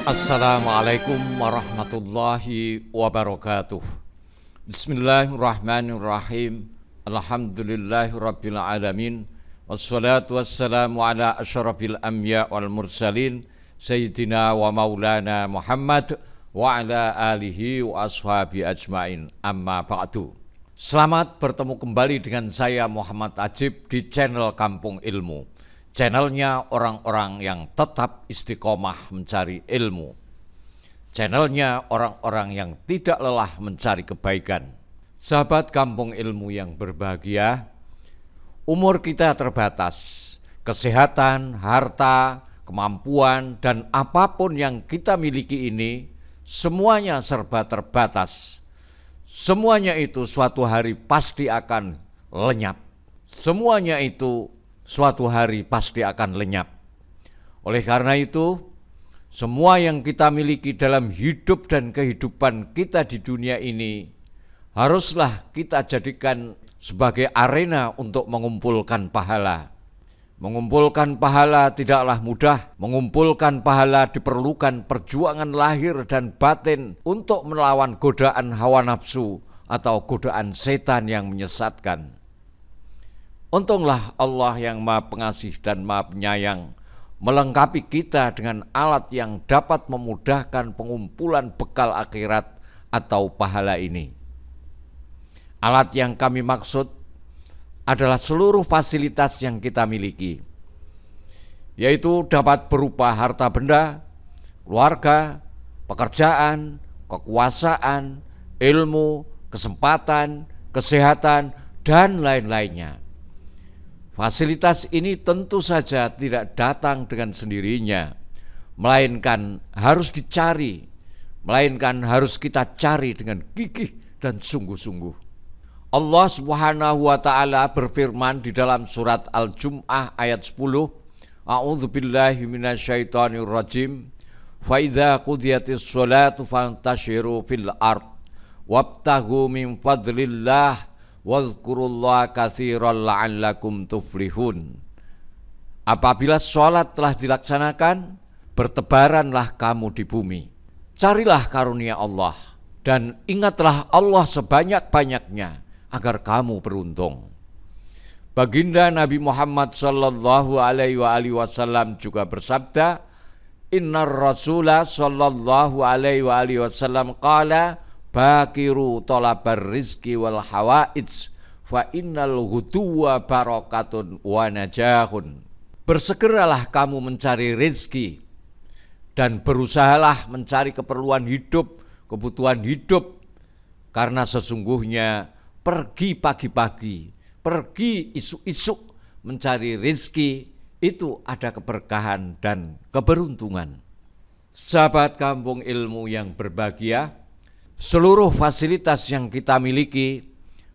Assalamualaikum warahmatullahi wabarakatuh. Bismillahirrahmanirrahim. Alhamdulillahirabbil alamin. Wassalatu wassalamu ala asyrafil anbiya wal mursalin sayyidina wa maulana Muhammad wa ala alihi wa ashabi ajmain. Amma ba'du. Selamat bertemu kembali dengan saya Muhammad Ajib di channel Kampung Ilmu. Channelnya orang-orang yang tetap istiqomah mencari ilmu. Channelnya orang-orang yang tidak lelah mencari kebaikan. Sahabat Kampung Ilmu yang berbahagia, umur kita terbatas. Kesehatan, harta, kemampuan, dan apapun yang kita miliki ini, semuanya serba terbatas. Semuanya itu suatu hari pasti akan lenyap. Semuanya itu suatu hari pasti akan lenyap. Oleh karena itu, semua yang kita miliki dalam hidup dan kehidupan kita di dunia ini haruslah kita jadikan sebagai arena untuk mengumpulkan pahala. Mengumpulkan pahala tidaklah mudah. Mengumpulkan pahala diperlukan perjuangan lahir dan batin untuk melawan godaan hawa nafsu atau godaan setan yang menyesatkan. Untunglah Allah yang Maha Pengasih dan Maha Penyayang melengkapi kita dengan alat yang dapat memudahkan pengumpulan bekal akhirat atau pahala ini. Alat yang kami maksud adalah seluruh fasilitas yang kita miliki, yaitu dapat berupa harta benda, keluarga, pekerjaan, kekuasaan, ilmu, kesempatan, kesehatan, dan lain-lainnya. Fasilitas ini tentu saja tidak datang dengan sendirinya, melainkan harus dicari, melainkan harus kita cari dengan gigih dan sungguh-sungguh. Allah Subhanahu wa taala berfirman di dalam surat Al-Jum'ah ayat 10, A'udzubillahi minasyaitonirrajim. Fa idza qudiyatis sholatu fantashiru fil ard wabtaghu min fadlillah wadhkurullaha katsiran la'allakum tuflihun. Apabila sholat telah dilaksanakan, bertebaranlah kamu di bumi. Carilah karunia Allah dan ingatlah Allah sebanyak-banyaknya agar kamu beruntung. Baginda Nabi Muhammad sallallahu alaihi wasallam juga bersabda, Innar Rasulullah sallallahu alaihi wasallam qala bakiru tolabar rizki wal hawaij fa innal ghuduwa barakatun wa najahun. Bersegeralah kamu mencari rizki dan berusahalah mencari keperluan hidup, kebutuhan hidup, karena sesungguhnya pergi pagi-pagi, pergi isu-isu mencari rizki itu ada keberkahan dan keberuntungan. Sahabat Kampung Ilmu yang berbahagia, seluruh fasilitas yang kita miliki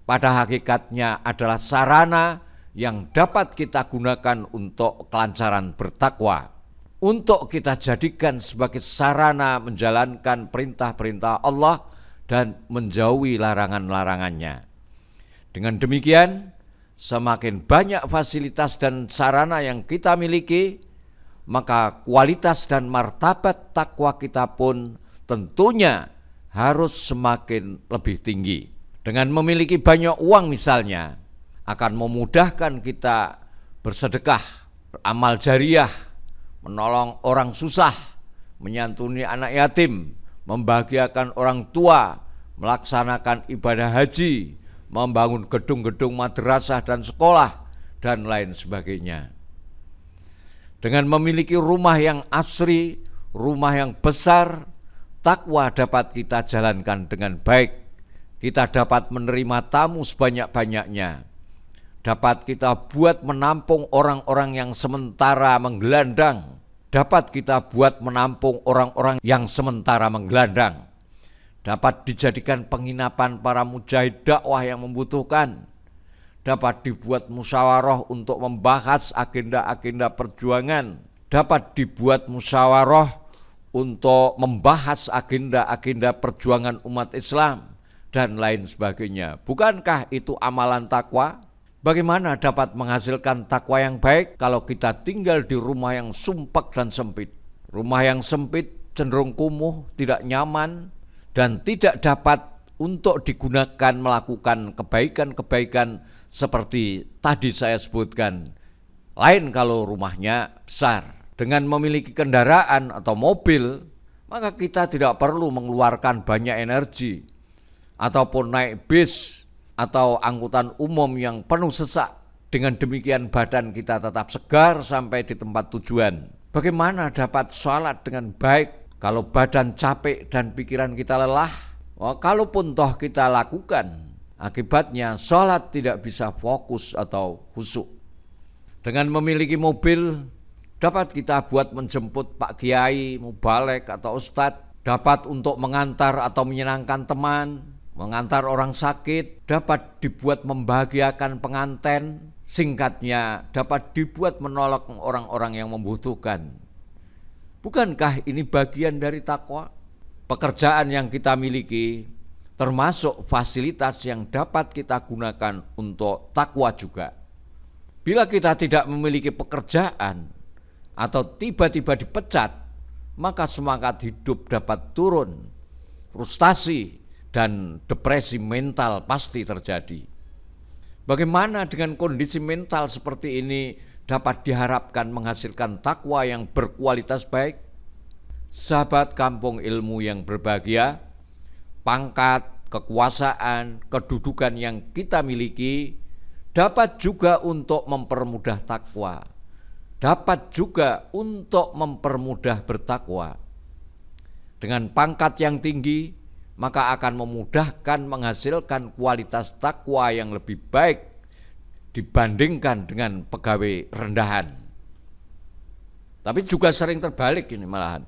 pada hakikatnya adalah sarana yang dapat kita gunakan untuk kelancaran bertakwa, untuk kita jadikan sebagai sarana menjalankan perintah-perintah Allah dan menjauhi larangan-larangannya. Dengan demikian, semakin banyak fasilitas dan sarana yang kita miliki, maka kualitas dan martabat takwa kita pun tentunya harus semakin lebih tinggi. Dengan memiliki banyak uang misalnya, akan memudahkan kita bersedekah, beramal jariah, menolong orang susah, menyantuni anak yatim, membahagiakan orang tua, melaksanakan ibadah haji, membangun gedung-gedung madrasah dan sekolah, dan lain sebagainya. Dengan memiliki rumah yang asri, rumah yang besar, takwa dapat kita jalankan dengan baik. Kita dapat menerima tamu sebanyak-banyaknya. Dapat kita buat menampung orang-orang yang sementara menggelandang. Dapat kita buat menampung orang-orang yang sementara menggelandang. Dapat dijadikan penginapan para mujahid dakwah yang membutuhkan. Dapat dibuat musyawarah untuk membahas agenda-agenda perjuangan. Dapat dibuat musyawarah untuk membahas agenda-agenda perjuangan umat Islam dan lain sebagainya. Bukankah itu amalan takwa? Bagaimana dapat menghasilkan takwa yang baik kalau kita tinggal di rumah yang sumpek dan sempit? Rumah yang sempit cenderung kumuh, tidak nyaman, dan tidak dapat untuk digunakan melakukan kebaikan-kebaikan seperti tadi saya sebutkan. Lain kalau rumahnya besar. Dengan memiliki kendaraan atau mobil, maka kita tidak perlu mengeluarkan banyak energi, ataupun naik bis atau angkutan umum yang penuh sesak. Dengan demikian badan kita tetap segar sampai di tempat tujuan. Bagaimana dapat sholat dengan baik kalau badan capek dan pikiran kita lelah? Kalaupun toh kita lakukan, akibatnya sholat tidak bisa fokus atau khusyuk. Dengan memiliki mobil, dapat kita buat menjemput Pak Kiai, mubalek atau ustadz, dapat untuk mengantar atau menyenangkan teman, mengantar orang sakit, dapat dibuat membahagiakan pengantin, singkatnya dapat dibuat menolong orang-orang yang membutuhkan. Bukankah ini bagian dari takwa? Pekerjaan yang kita miliki termasuk fasilitas yang dapat kita gunakan untuk takwa juga. Bila kita tidak memiliki pekerjaan atau tiba-tiba dipecat, maka semangat hidup dapat turun, frustasi dan depresi mental pasti terjadi. Bagaimana dengan kondisi mental seperti ini dapat diharapkan menghasilkan takwa yang berkualitas baik? Sahabat kampung ilmu yang berbahagia, pangkat, kekuasaan, kedudukan yang kita miliki dapat juga untuk mempermudah takwa, dapat juga untuk mempermudah bertakwa. Dengan pangkat yang tinggi, maka akan memudahkan menghasilkan kualitas takwa yang lebih baik dibandingkan dengan pegawai rendahan. Tapi juga sering terbalik ini malahan.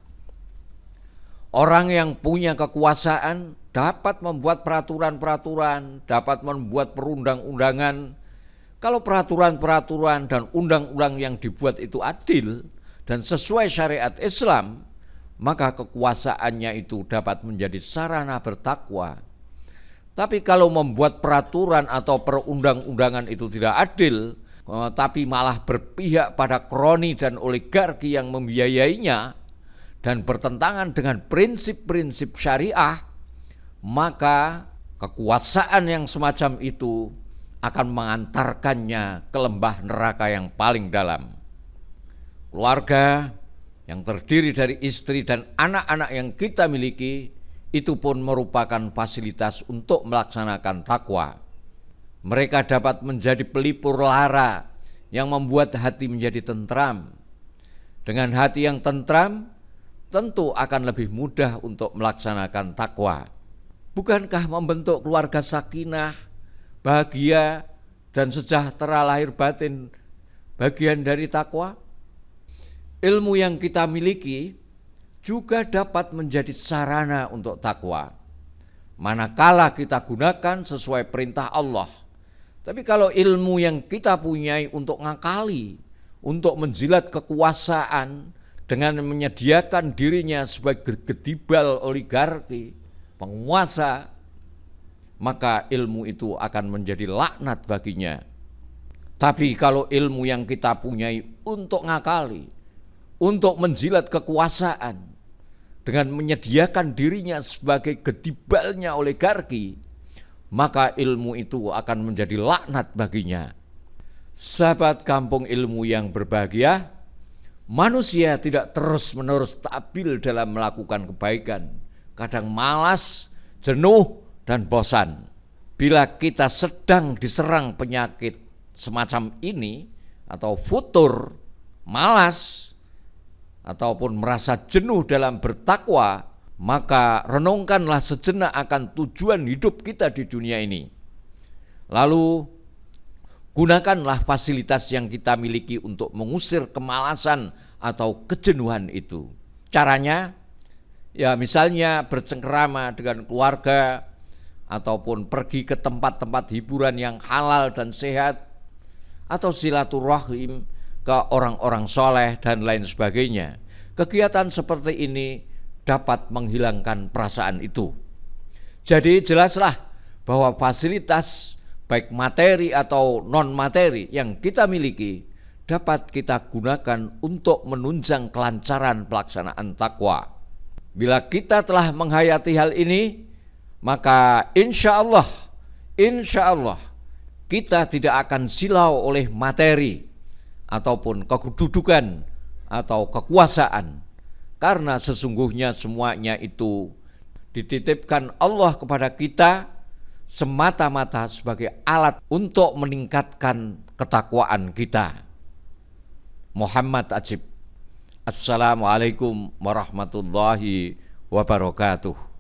Orang yang punya kekuasaan dapat membuat peraturan-peraturan, dapat membuat perundang-undangan. Kalau peraturan-peraturan dan undang-undang yang dibuat itu adil dan sesuai syariat Islam, maka kekuasaannya itu dapat menjadi sarana bertakwa. Tapi kalau membuat peraturan atau perundang-undangan itu tidak adil, tapi malah berpihak pada kroni dan oligarki yang membiayainya dan bertentangan dengan prinsip-prinsip syariah, maka kekuasaan yang semacam itu akan mengantarkannya ke lembah neraka yang paling dalam. Keluarga yang terdiri dari istri dan anak-anak yang kita miliki itu pun merupakan fasilitas untuk melaksanakan takwa. Mereka dapat menjadi pelipur lara yang membuat hati menjadi tentram. Dengan hati yang tentram, tentu akan lebih mudah untuk melaksanakan takwa. Bukankah membentuk keluarga sakinah, bahagia, dan sejahtera lahir batin bagian dari takwa? Ilmu yang kita miliki juga dapat menjadi sarana untuk takwa, manakala kita gunakan sesuai perintah Allah. Tapi kalau ilmu yang kita punyai untuk ngakali, untuk menjilat kekuasaan dengan menyediakan dirinya sebagai gedibal oligarki, penguasa, maka ilmu itu akan menjadi laknat baginya. Tapi kalau ilmu yang kita punyai untuk ngakali, untuk menjilat kekuasaan, dengan menyediakan dirinya sebagai gedibalnya oligarki, maka ilmu itu akan menjadi laknat baginya. Sahabat kampung ilmu yang berbahagia, manusia tidak terus-menerus stabil dalam melakukan kebaikan. Kadang malas, jenuh, dan bosan. Bila kita sedang diserang penyakit semacam ini, atau futur, malas, ataupun merasa jenuh dalam bertakwa, maka renungkanlah sejenak akan tujuan hidup kita di dunia ini. Lalu gunakanlah fasilitas yang kita miliki untuk mengusir kemalasan atau kejenuhan itu. Caranya, ya misalnya bercengkerama dengan keluarga, ataupun pergi ke tempat-tempat hiburan yang halal dan sehat, atau silaturahim ke orang-orang soleh dan lain sebagainya. Kegiatan seperti ini dapat menghilangkan perasaan itu. Jadi jelaslah bahwa fasilitas baik materi atau non materi yang kita miliki dapat kita gunakan untuk menunjang kelancaran pelaksanaan takwa. Bila kita telah menghayati hal ini, maka insya Allah kita tidak akan silau oleh materi ataupun kedudukan atau kekuasaan, karena sesungguhnya semuanya itu dititipkan Allah kepada kita semata-mata sebagai alat untuk meningkatkan ketakwaan kita. Muhammad Ajib. Assalamualaikum warahmatullahi wabarakatuh.